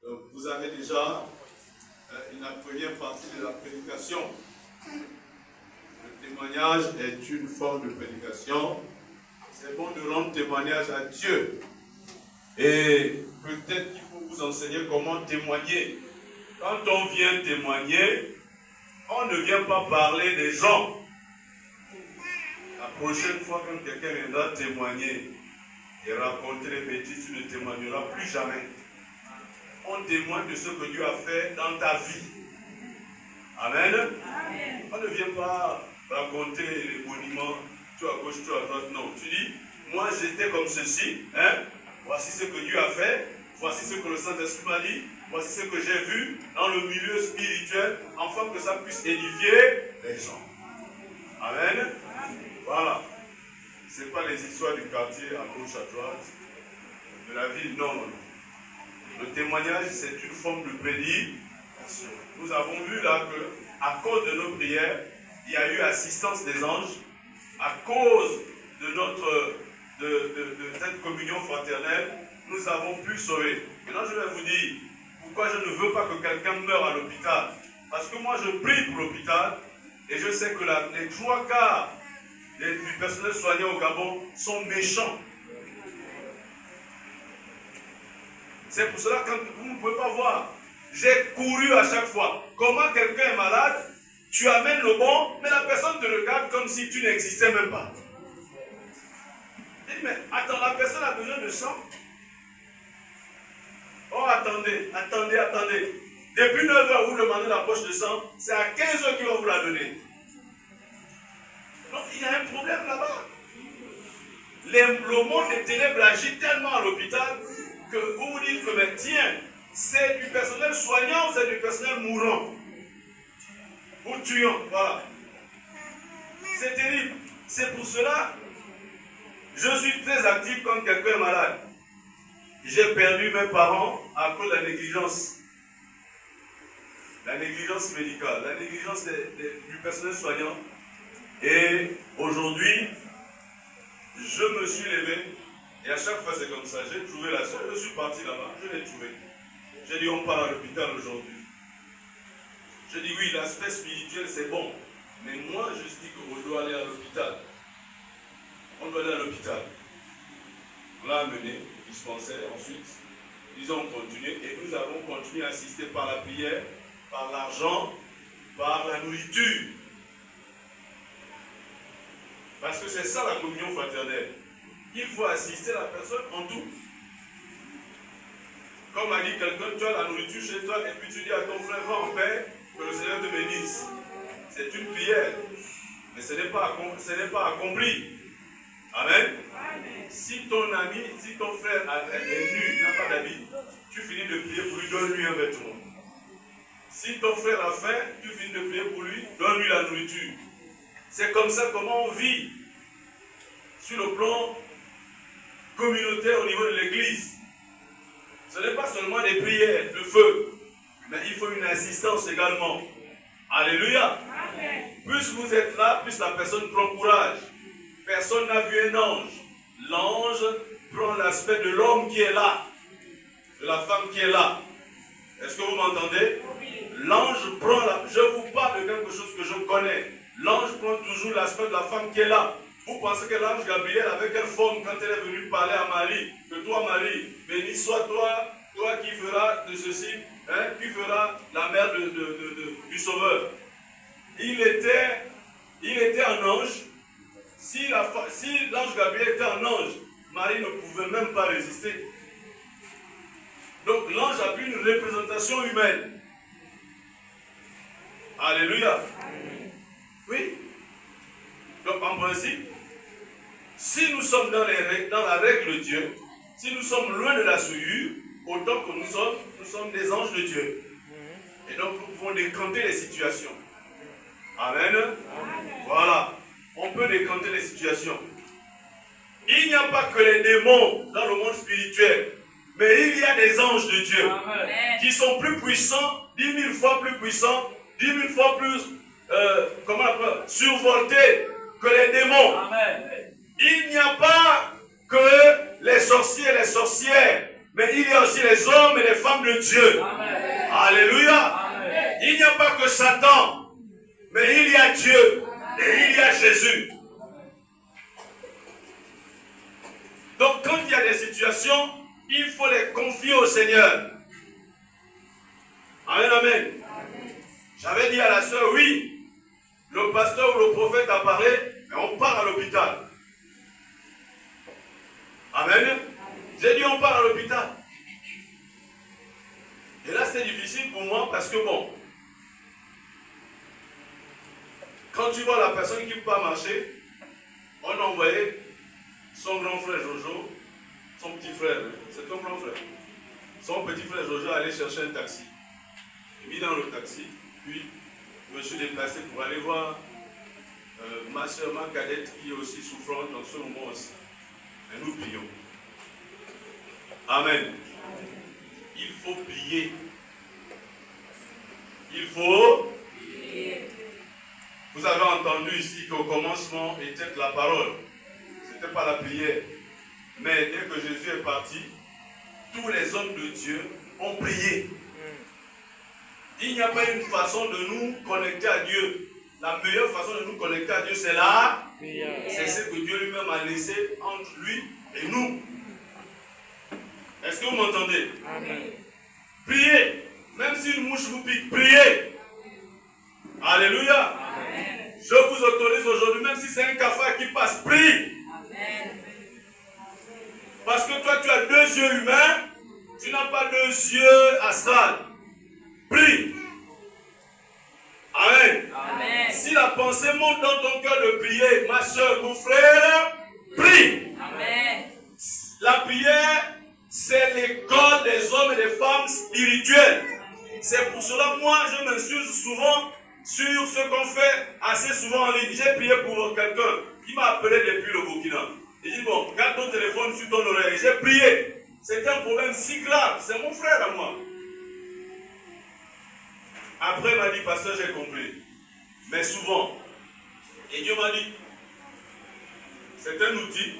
Donc, vous avez déjà la première partie de la prédication. Le témoignage est une forme de prédication. C'est bon de rendre témoignage à Dieu. Et peut-être qu'il faut vous enseigner comment témoigner. Quand on vient témoigner, on ne vient pas parler des gens. La prochaine fois, quand quelqu'un viendra témoigner et raconter les bêtises, tu ne témoigneras plus jamais. On témoigne de ce que Dieu a fait dans ta vie. Amen. Amen. On ne vient pas raconter les monuments, tout à gauche, tout à droite. Non, tu dis, moi j'étais comme ceci, voici ce que Dieu a fait, voici ce que le Saint-Esprit m'a dit, voici ce que j'ai vu dans le milieu spirituel, afin que ça puisse édifier les gens. Amen. Amen. Voilà. Ce n'est pas les histoires du quartier à gauche, à droite, de la ville, non, non, non. Le témoignage, c'est une forme de prédication. Nous avons vu là que, à cause de nos prières, il y a eu assistance des anges, à cause de cette communion fraternelle, nous avons pu sauver. Maintenant, je vais vous dire pourquoi je ne veux pas que quelqu'un meure à l'hôpital. Parce que moi, je prie pour l'hôpital et je sais que les 3/4 du personnel soignant au Gabon sont méchants. C'est pour cela que vous ne pouvez pas voir. J'ai couru à chaque fois. Comment quelqu'un est malade, tu amènes le bon, mais la personne te regarde comme si tu n'existais même pas. Je dis, mais attends, la personne a besoin de sang. Oh, attendez. Depuis 9h, vous demandez la poche de sang, c'est à 15h qu'ils vont vous la donner. Donc, il y a un problème là-bas. Le monde des ténèbres agit tellement à l'hôpital que vous vous dites que, mais tiens, c'est du personnel soignant ou c'est du personnel mourant ou tuant, voilà. C'est terrible. C'est pour cela je suis très actif quand quelqu'un est malade. J'ai perdu mes parents à cause de la négligence. La négligence médicale, la négligence du personnel soignant. Et aujourd'hui, je me suis levé et à chaque fois c'est comme ça. J'ai trouvé la soeur, je suis parti là-bas, je l'ai trouvé. J'ai dit on part à l'hôpital aujourd'hui. J'ai dit oui, l'aspect spirituel c'est bon, mais moi je dis qu'on doit aller à l'hôpital. On doit aller à l'hôpital. On l'a amené, dispensaire, ensuite ils ont continué et nous avons continué à assister par la prière, par l'argent, par la nourriture. Parce que c'est ça la communion fraternelle. Il faut assister la personne en tout. Comme a dit quelqu'un, tu as la nourriture chez toi et puis tu dis à ton frère, va en paix, que le Seigneur te bénisse. C'est une prière, mais ce n'est pas accompli. Amen. Amen. Si ton ami, si ton frère est nu, n'a pas d'habit, tu finis de prier pour lui, donne-lui un vêtement. Si ton frère a faim, tu finis de prier pour lui, donne-lui la nourriture. C'est comme ça comment on vit sur le plan communautaire au niveau de l'église. Ce n'est pas seulement des prières de feu, mais il faut une assistance également. Alléluia. Amen. Plus vous êtes là, plus la personne prend courage. Personne n'a vu un ange. L'ange prend l'aspect de l'homme qui est là, de la femme qui est là. Est-ce que vous m'entendez? L'ange prend je vous parle de quelque chose que je connais. L'ange prend toujours l'aspect de la femme qui est là. Vous pensez que l'ange Gabriel avait quelle forme quand elle est venue parler à Marie? Que toi, Marie, béni sois toi qui feras de ceci, qui feras la mère du Sauveur. Il était un ange. Si l'ange Gabriel était un ange, Marie ne pouvait même pas résister. Donc l'ange a pris une représentation humaine. Alléluia. Oui. Donc en principe, si nous sommes dans la règle de Dieu, si nous sommes loin de la souillure, autant que nous sommes des anges de Dieu. Et donc nous pouvons décanter les situations. Amen. Amen. Voilà. On peut décanter les situations. Il n'y a pas que les démons dans le monde spirituel, mais il y a des anges de Dieu. Amen. Qui sont plus puissants, 10 000 fois plus puissants, 10 000 fois plus survoltés que les démons. Amen. Il n'y a pas que les sorciers et les sorcières. mais il y a aussi les hommes et les femmes de Dieu. Amen. Alléluia. Amen. Il n'y a pas que Satan, mais il y a Dieu et il y a Jésus. Donc quand il y a des situations, il faut les confier au Seigneur. Amen, amen. J'avais dit à la sœur, oui, le pasteur ou le prophète a parlé, mais on part à l'hôpital. Amen. J'ai dit on part à l'hôpital. Et là c'est difficile pour moi parce que bon, quand tu vois la personne qui ne peut pas marcher, on a envoyé son grand frère Jojo, son petit frère, c'est ton grand frère, son petit frère Jojo aller chercher un taxi. J'ai mis dans le taxi, puis je me suis déplacé pour aller voir ma soeur, ma cadette qui est aussi souffrante dans ce moment aussi. Et nous prions. Amen. Il faut prier. Il faut prier. Vous avez entendu ici qu'au commencement était la parole. Ce n'était pas la prière. Mais dès que Jésus est parti, tous les hommes de Dieu ont prié. Il n'y a pas une façon de nous connecter à Dieu. La meilleure façon de nous connecter à Dieu, c'est là. C'est ce que Dieu lui-même a laissé entre lui et nous. Est-ce que vous m'entendez? Amen. Priez. Même si une mouche vous pique, priez. Alléluia. Amen. Je vous autorise aujourd'hui, même si c'est un cafard qui passe, prie. Amen. Parce que toi, tu as 2 yeux humains, tu n'as pas 2 yeux astrales. Prie. Amen. Amen. Si la pensée monte dans ton cœur de prier, ma soeur, mon frère, prie. Amen. La prière, c'est l'école des hommes et des femmes spirituels. C'est pour cela, moi, je m'insurge souvent sur ce qu'on fait assez souvent en ligne. J'ai prié pour quelqu'un qui m'a appelé depuis le Burkina. Il dit, bon, garde ton téléphone sur ton oreille. J'ai prié. C'était un problème si grave. C'est mon frère à moi. Après, il m'a dit, pasteur, j'ai compris. Mais souvent, et Dieu m'a dit, c'est un outil